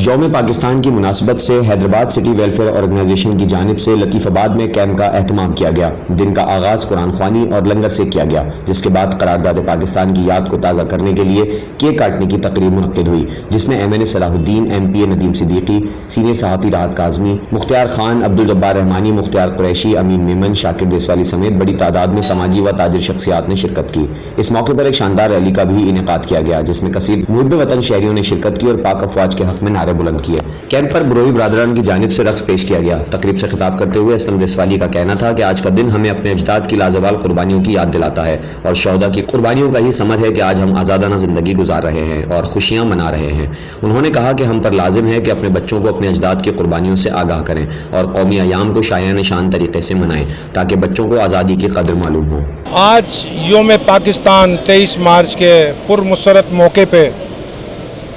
यौम पाकिस्तान की मुनासबत से हैदराबाद सिटी वेलफेयर ऑर्गेनाइजेशन की जानिब से लतीफ़ाबाद में कैंप का एहतमाम किया गया। दिन का आगाज़ कुरान ख्वानी और लंगर से किया गया, जिसके बाद करारदाद पाकिस्तान की याद को ताज़ा करने के लिए केक काटने की तकरीब मुनक्किद हुई, जिसमें MNA Salahuddin, MPA Nadeem Siddiqui, senior सहाफ़ी राहत काज़मी, मुख्तियार खान, अब्दुल जब्बार रहमानी, मुख्तियार कुरैशी, अमीन मेमन, शाकिर देसवाली समेत बड़ी तादाद में समाजी व ताजिर शख्सियात ने शिरकत की। इस मौके पर एक शानदार रैली का भी इनेकाद किया गया, जिसमें कसीर मुहब्ब वतन शहरियों ने शिरकत की और पाक अफवाज के हक में नारे बुलंद किए। कैंप पर बरोही बरादरान की जानिब से रक्स पेश किया गया। तकरीब से खिताब करते हुए असलम देसवाली का कहना था कि आज का दिन हमें अपने अजदाद की लाजवाल कुर्बानियों की याद दिलाता है और शौहदा की कुर्बानियों का ही समर है कि आज हम आज़ादाना जिंदगी गुजार रहे हैं और खुशियां मना रहे हैं। उन्होंने कहा कि हम पर लाजिम है कि अपने बच्चों को अपने अजदाद की कुर्बानियों से आगाह करें और कौमी अयाम को शायान शान तरीके से मनाएं, ताकि बच्चों को आज़ादी की कदर मालूम हो। आज यौम पाकिस्तान 23 मार्च के पुरमसरत मौके पे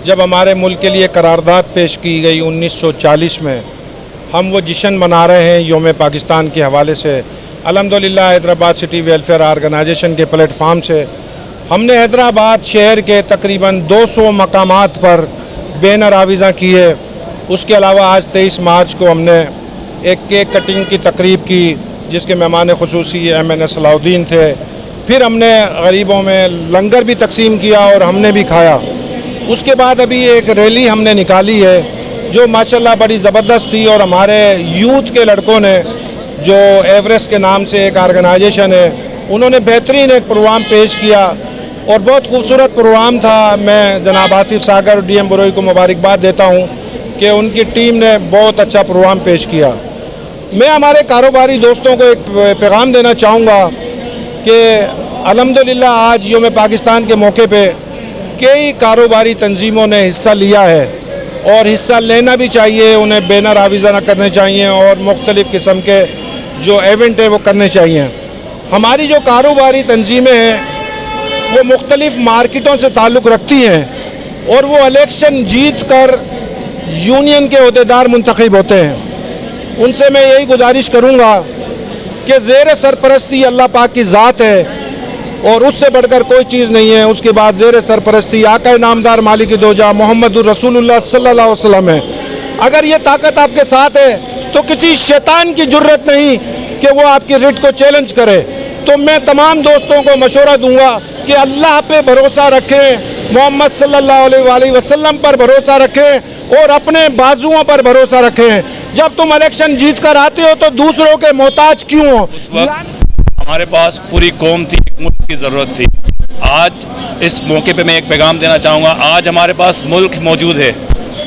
जब हमारे मुल्क के लिए करारदाद पेश की गई 1940 में, हम वो जश्न मना रहे हैं यौम पाकिस्तान के हवाले से। अल्हम्दुलिल्लाह हैदराबाद सिटी वेलफेयर ऑर्गेनाइजेशन के प्लेटफार्म से हमने हैदराबाद शहर के तकरीबन 200 मकामात पर बैनर आविज़ा किए। उसके अलावा आज 23 मार्च को हमने एक केक कटिंग की तकरीब की, जिसके मेहमान खुसूसी MNA सलाहुद्दीन थे। फिर हमने गरीबों में लंगर भी तकसीम किया और हमने भी खाया। उसके बाद अभी एक रैली हमने निकाली है जो माशाल्लाह बड़ी ज़बरदस्त थी, और हमारे यूथ के लड़कों ने, जो एवरेस्ट के नाम से एक ऑर्गेनाइजेशन है, उन्होंने बेहतरीन एक प्रोग्राम पेश किया और बहुत खूबसूरत प्रोग्राम था। मैं जनाब आसिफ सागर और DM बरोही को मुबारकबाद देता हूँ कि उनकी टीम ने बहुत अच्छा प्रोग्राम पेश किया। मैं हमारे कारोबारी दोस्तों को एक पैगाम देना चाहूँगा कि अल्हम्दुलिल्लाह आज यौम पाकिस्तान के मौके पे कई कारोबारी तंजीमों ने हिस्सा लिया है और हिस्सा लेना भी चाहिए। उन्हें बैनर आविज़ा करने चाहिए और मुख्तलिफ़ किस्म के जो इवेंट है वो करने चाहिए। हमारी जो कारोबारी तंजीमें हैं वो मुख्तलिफ़ मार्केटों से ताल्लुक़ रखती हैं और वो इलेक्शन जीत कर यूनियन के अहदेदार मुंतखब होते हैं। उनसे मैं यही गुजारिश करूँगा कि ज़ेर सरपरस्ती अल्लाह पाक की ज़ात है और उससे बढ़कर कोई चीज़ नहीं है। उसके बाद ज़ेर सरपरस्ती आका नामदार मालिक दो जहां मोहम्मदुर रसूलुल्लाह सल्लल्लाहु अलैहि वसल्लम है। अगर ये ताकत आपके साथ है तो किसी शैतान की जुर्रत नहीं कि वो आपकी रिट को चैलेंज करे। तो मैं तमाम दोस्तों को मशवरा दूंगा कि अल्लाह पे भरोसा रखें, मोहम्मद सल्लल्लाहु अलैहि वसल्लम पर भरोसा रखें और अपने बाजुओं पर भरोसा रखें। जब तुम इलेक्शन जीत कर आते हो तो दूसरों के मोहताज क्यों हो? हमारे पास पूरी कौम थी, मुल्क की ज़रूरत थी। आज इस मौके पे मैं एक पैगाम देना चाहूँगा। आज हमारे पास मुल्क मौजूद है,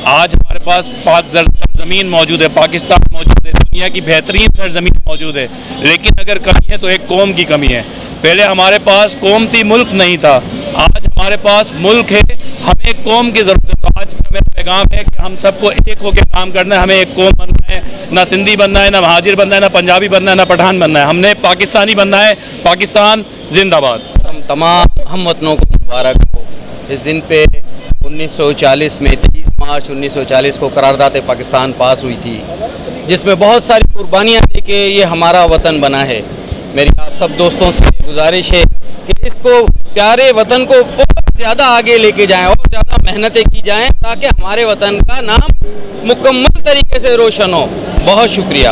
आज हमारे पास पाक सरजमीन मौजूद है, पाकिस्तान मौजूद है, दुनिया की बेहतरीन सरजमीन मौजूद है। लेकिन अगर कमी है तो एक कौम की कमी है। पहले हमारे पास कौम थी, मुल्क नहीं था। आज हमारे पास मुल्क है, हमें एक कौम की ज़रूरत है। तो आज का मेरा पैगाम है कि हम सबको एक होकर काम करना है। हमें एक कौम बनना है, ना सिंधी बनना है, ना महाजिर बनना है, ना पंजाबी बनना है, ना पठान बनना है। हमने पाकिस्तानी बनना है। पाकिस्तान जिंदाबाद। हम तमाम हमवतनों को मुबारक हो। इस दिन पे 1940 में 23 मार्च 1940 को करारदाद पाकिस्तान पास हुई थी, जिसमें बहुत सारी कुर्बानियाँ दे के ये हमारा वतन बना है। मेरी आप सब दोस्तों से गुजारिश है कि इसको प्यारे वतन को और ज़्यादा आगे लेके जाएं और ज़्यादा मेहनतें की जाएं, ताकि हमारे वतन का नाम मुकम्मल तरीके से रोशन हो। बहुत शुक्रिया।